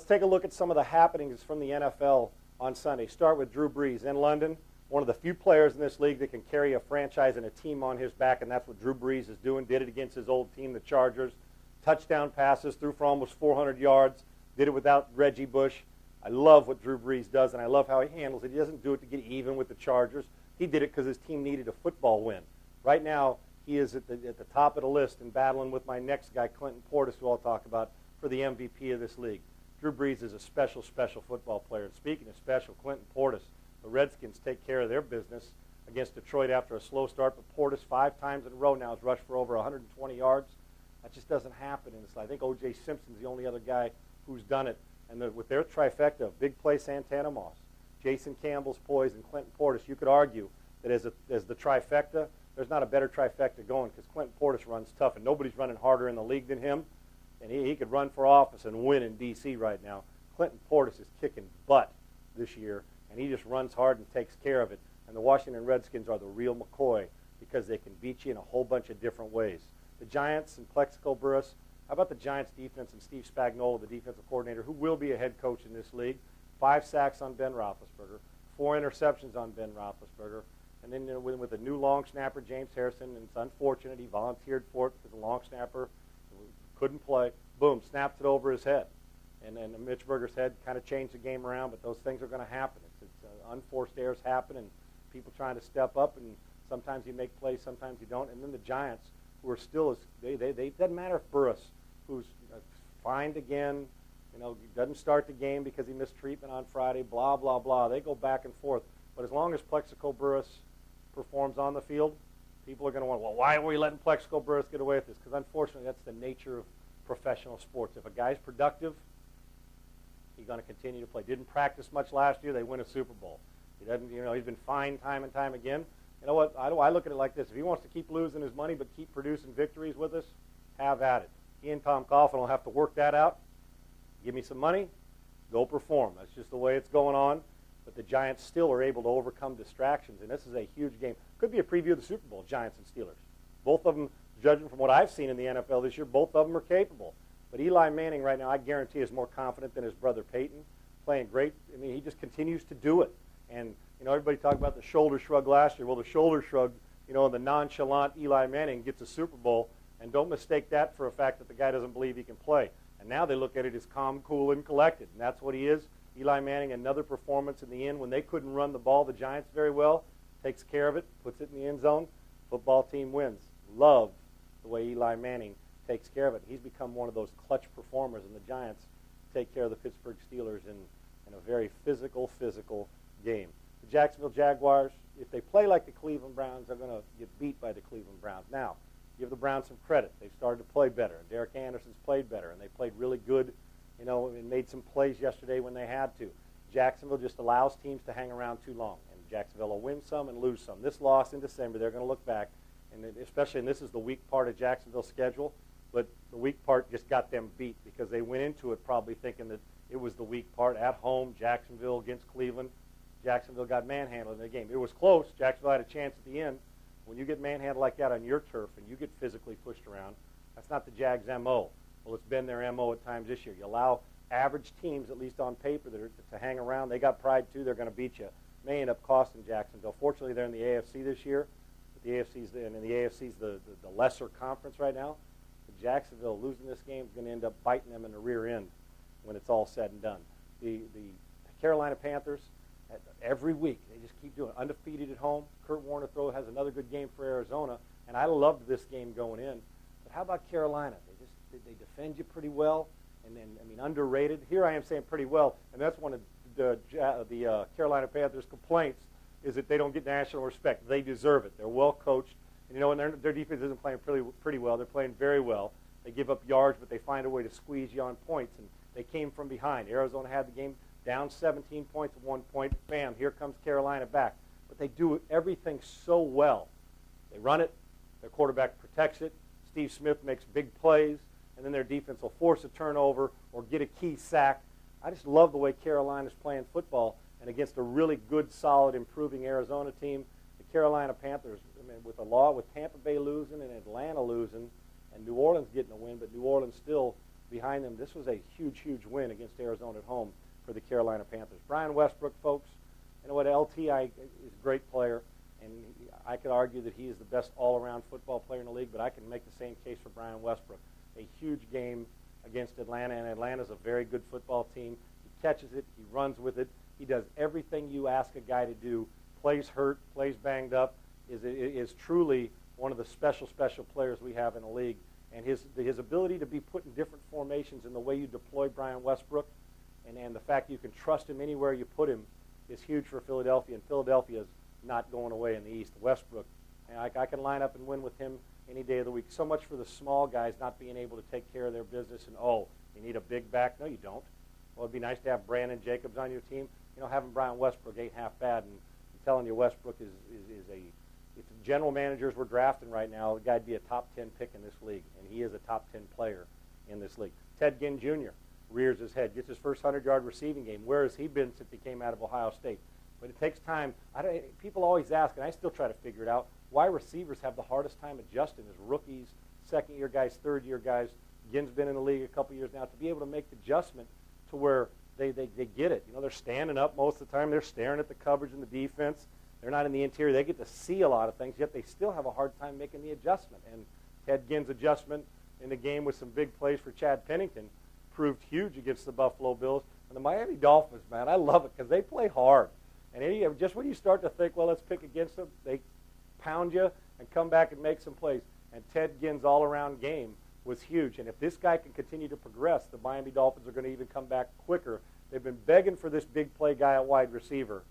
let's take a look at some of the happenings from the NFL on Sunday. Start with Drew Brees in London. One of the few players in this league that can carry a franchise and a team on his back, and that's what Drew Brees is doing. Did it against his old team, the Chargers. Touchdown passes, threw for almost 400 yards. Did it without Reggie Bush. I love what Drew Brees does, and I love how he handles it. He doesn't do it to get even with the Chargers. He did it because his team needed a football win. Right now, he is at the top of the list and battling with my next guy, Clinton Portis, who I'll talk about, for the MVP of this league. Drew Brees is a special, special football player. And speaking of special, Clinton Portis, the Redskins take care of their business against Detroit after a slow start, but Portis 5 times in a row now has rushed for over 120 yards. That just doesn't happen in this. I think O.J. Simpson's the only other guy who's done it. And with their trifecta of Big Play Santana Moss, Jason Campbell's poise, and Clinton Portis, you could argue that as the trifecta, there's not a better trifecta going because Clinton Portis runs tough, and nobody's running harder in the league than him. And he could run for office and win in D.C. right now. Clinton Portis is kicking butt this year, and he just runs hard and takes care of it. And the Washington Redskins are the real McCoy because they can beat you in a whole bunch of different ways. The Giants and Plexico Burress. How about the Giants defense and Steve Spagnuolo, the defensive coordinator, who will be a head coach in this league? 5 sacks on Ben Roethlisberger, 4 interceptions on Ben Roethlisberger, and then with a new long snapper, James Harrison, and it's unfortunate he volunteered for it because the long snapper couldn't play. Boom, snapped it over his head. And then Mitch Berger's head kind of changed the game around, but those things are going to happen. It's unforced errors happen, and people trying to step up, and sometimes you make plays, sometimes you don't. And then the Giants, who are still, it doesn't matter if Burress, who's fined again, doesn't start the game because he missed treatment on Friday, blah, blah, blah. They go back and forth. But as long as Plexico Burress performs on the field, people are going to wonder, well, why are we letting Plexico Burress get away with this? Because unfortunately, that's the nature of professional sports. If a guy's productive, he's going to continue to play. Didn't practice much last year, they win a Super Bowl. He doesn't, he's been fined time and time again. You know what? I look at it like this. If he wants to keep losing his money but keep producing victories with us, have at it. He and Tom Coughlin will have to work that out. Give me some money, go perform. That's just the way it's going on. But the Giants still are able to overcome distractions, and this is a huge game. Could be a preview of the Super Bowl, Giants and Steelers. Both of them, judging from what I've seen in the NFL this year, both of them are capable. But Eli Manning right now, I guarantee, is more confident than his brother Peyton, playing great. I mean, he just continues to do it. And, everybody talked about the shoulder shrug last year. Well, the shoulder shrug, the nonchalant Eli Manning gets a Super Bowl, and don't mistake that for a fact that the guy doesn't believe he can play. And now they look at it as calm, cool, and collected, and that's what he is. Eli Manning, another performance in the end when they couldn't run the ball, the Giants, very well, takes care of it, puts it in the end zone, football team wins. Love the way Eli Manning takes care of it. He's become one of those clutch performers, and the Giants take care of the Pittsburgh Steelers in a very physical game. The Jacksonville Jaguars, if they play like the Cleveland Browns, they're going to get beat by the Cleveland Browns. Now, give the Browns some credit. They've started to play better. Derek Anderson's played better, and they played really good, and made some plays yesterday when they had to. Jacksonville just allows teams to hang around too long, and Jacksonville will win some and lose some. This loss in December, they're going to look back, and especially, and this is the weak part of Jacksonville's schedule, but the weak part just got them beat because they went into it probably thinking that it was the weak part. At home, Jacksonville against Cleveland. Jacksonville got manhandled in the game. It was close. Jacksonville had a chance at the end. When you get manhandled like that on your turf and you get physically pushed around, that's not the Jags' M.O. Well, it's been their M.O. at times this year. You allow average teams, at least on paper, to hang around. They got pride, too. They're going to beat you. May end up costing Jacksonville. Fortunately, they're in the AFC this year. But the AFC's the lesser conference right now. But Jacksonville losing this game is going to end up biting them in the rear end when it's all said and done. The Carolina Panthers, every week, they just keep doing it. Undefeated at home. Kurt Warner has another good game for Arizona, and I loved this game going in. But how about Carolina? They defend you pretty well, and then, underrated. Here I am saying pretty well, and that's one of the Carolina Panthers' complaints is that they don't get national respect. They deserve it. They're well coached, and and their defense isn't playing pretty well. They're playing very well. They give up yards, but they find a way to squeeze you on points, and they came from behind. Arizona had the game down 17 points at one point. Bam, here comes Carolina back. But they do everything so well. They run it. Their quarterback protects it. Steve Smith makes big plays. And then their defense will force a turnover or get a key sack. I just love the way Carolina's playing football. And against a really good, solid, improving Arizona team, the Carolina Panthers, with Tampa Bay losing and Atlanta losing and New Orleans getting a win, but New Orleans still behind them. This was a huge, huge win against Arizona at home for the Carolina Panthers. Brian Westbrook, folks, you know what, LT is a great player, and I could argue that he is the best all-around football player in the league, but I can make the same case for Brian Westbrook. A huge game against Atlanta, and Atlanta's a very good football team. He catches it, he runs with it, he does everything you ask a guy to do, plays hurt, plays banged up, is truly one of the special players we have in the league. And his ability to be put in different formations and the way you deploy Brian Westbrook and the fact you can trust him anywhere you put him is huge for Philadelphia, and Philadelphia is not going away in the East. Westbrook, and I can line up and win with him any day of the week. So much for the small guys not being able to take care of their business and, oh, you need a big back. No, you don't. Well, it'd be nice to have Brandon Jacobs on your team. You know, having Brian Westbrook ain't half bad, and I'm telling you, Westbrook is a – if the general managers were drafting right now, the guy'd be a top 10 pick in this league, and he is a top 10 player in this league. Ted Ginn Jr. rears his head, gets his first 100-yard receiving game. Where has he been since he came out of Ohio State? But it takes time. People always ask, and I still try to figure it out, why receivers have the hardest time adjusting as rookies, second-year guys, third-year guys. Ginn's been in the league a couple years now, to be able to make the adjustment to where they get it. You know, they're standing up most of the time. They're staring at the coverage and the defense. They're not in the interior. They get to see a lot of things, yet they still have a hard time making the adjustment. And Ted Ginn's adjustment in the game with some big plays for Chad Pennington proved huge against the Buffalo Bills. And the Miami Dolphins, man, I love it because they play hard. And just when you start to think, well, let's pick against them, they pound you and come back and make some plays. And Ted Ginn's all-around game was huge. And if this guy can continue to progress, the Miami Dolphins are going to even come back quicker. They've been begging for this big play guy at wide receiver.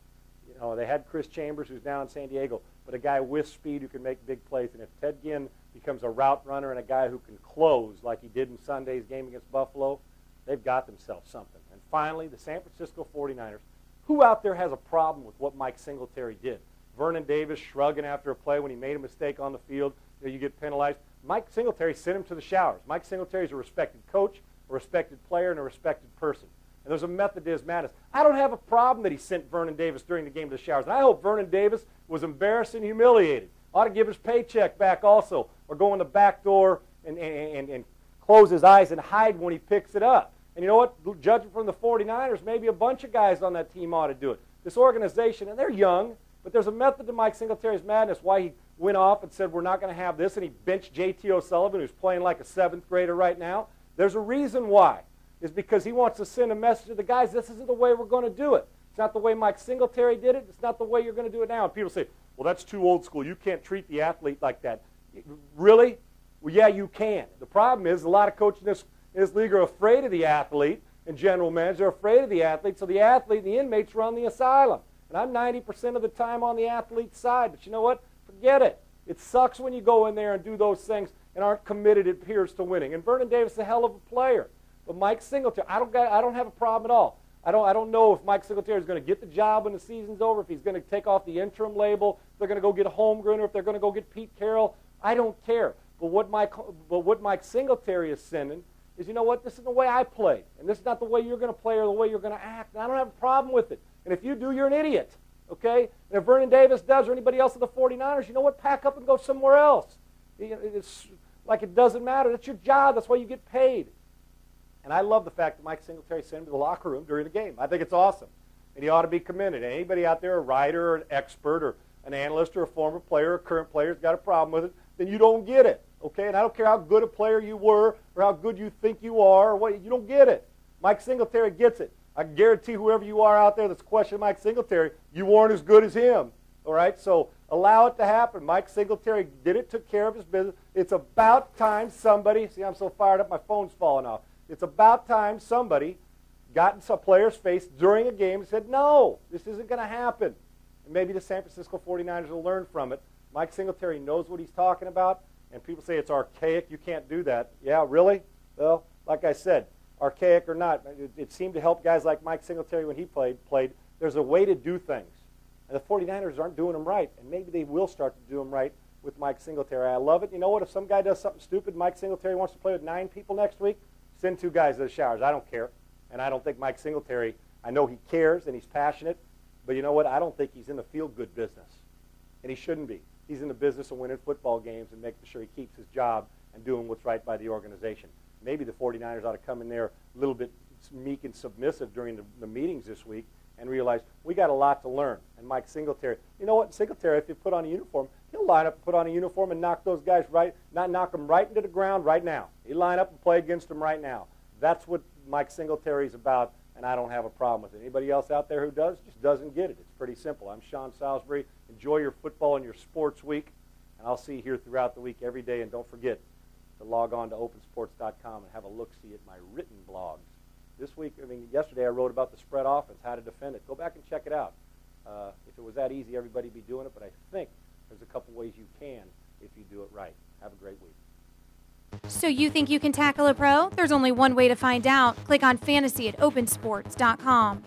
You know, they had Chris Chambers, who's now in San Diego, but a guy with speed who can make big plays. And if Ted Ginn becomes a route runner and a guy who can close like he did in Sunday's game against Buffalo, they've got themselves something. And finally, the San Francisco 49ers. Who out there has a problem with what Mike Singletary did? Vernon Davis shrugging after a play when he made a mistake on the field. You know, you get penalized. Mike Singletary sent him to the showers. Mike Singletary is a respected coach, a respected player, and a respected person. And there's a method to his madness. I don't have a problem that he sent Vernon Davis during the game to the showers. And I hope Vernon Davis was embarrassed and humiliated. Ought to give his paycheck back also, or go in the back door and close his eyes and hide when he picks it up. And you know what? Judging from the 49ers, maybe a bunch of guys on that team ought to do it. This organization, and they're young, but there's a method to Mike Singletary's madness, why he went off and said, we're not going to have this, and he benched J.T. O'Sullivan, who's playing like a seventh grader right now. There's a reason why. It's because he wants to send a message to the guys, this isn't the way we're going to do it. It's not the way Mike Singletary did it. It's not the way you're going to do it now. And people say, well, that's too old school. You can't treat the athlete like that. Really? Well, yeah, you can. The problem is a lot of coaches in this league are afraid of the athlete, and general managers are afraid of the athlete, so the athlete and the inmates run the asylum. And I'm 90% of the time on the athlete's side, but you know what? Forget it. It sucks when you go in there and do those things and aren't committed, it appears, to winning. And Vernon Davis is a hell of a player. But Mike Singletary, I don't have a problem at all. I don't know if Mike Singletary is going to get the job when the season's over, if he's going to take off the interim label, if they're going to go get a Holmgren, or if they're going to go get Pete Carroll. I don't care. But what Mike Singletary is sending is, you know what, this is the way I played, and this is not the way you're going to play or the way you're going to act, and I don't have a problem with it. And if you do, you're an idiot, okay? And if Vernon Davis does, or anybody else of the 49ers, you know what, pack up and go somewhere else. It's like it doesn't matter. That's your job. That's why you get paid. And I love the fact that Mike Singletary sent him to the locker room during the game. I think it's awesome. And he ought to be commended. And anybody out there, a writer or an expert or an analyst or a former player or a current player has got a problem with it, then you don't get it. Okay? And I don't care how good a player you were or how good you think you are or what, you don't get it. Mike Singletary gets it. I guarantee whoever you are out there that's questioning Mike Singletary, you weren't as good as him. All right? So allow it to happen. Mike Singletary did it, took care of his business. It's about time somebody, see, I'm so fired up, my phone's falling off. It's about time somebody got in some player's face during a game and said, no, this isn't going to happen. And maybe the San Francisco 49ers will learn from it. Mike Singletary knows what he's talking about, and people say it's archaic, you can't do that. Yeah, really? Well, like I said, archaic or not, it seemed to help guys like Mike Singletary when he played. There's a way to do things. And the 49ers aren't doing them right, and maybe they will start to do them right with Mike Singletary. I love it. You know what? If some guy does something stupid, Mike Singletary wants to play with 9 people next week, send 2 guys to the showers. I don't care. And I don't think Mike Singletary, I know he cares and he's passionate, but you know what? I don't think he's in the feel-good business. And he shouldn't be. He's in the business of winning football games and making sure he keeps his job and doing what's right by the organization. maybe the 49ers ought to come in there a little bit meek and submissive during the meetings this week and realize we got a lot to learn. And Mike Singletary, you know what, Singletary, if you put on a uniform, he'll line up, put on a uniform, and knock those guys knock them right into the ground right now. He'll line up and play against them right now. That's what Mike Singletary's about, and I don't have a problem with it. Anybody else out there who does just doesn't get it. It's pretty simple. I'm Sean Salisbury. Enjoy your football and your sports week, and I'll see you here throughout the week every day. And don't forget to log on to opensports.com and have a look-see at my written blogs. This week, yesterday I wrote about the spread offense, how to defend it. Go back and check it out. If it was that easy, everybody would be doing it, but I think there's a couple ways you can if you do it right. Have a great week. So you think you can tackle a pro? There's only one way to find out. Click on fantasy at opensports.com.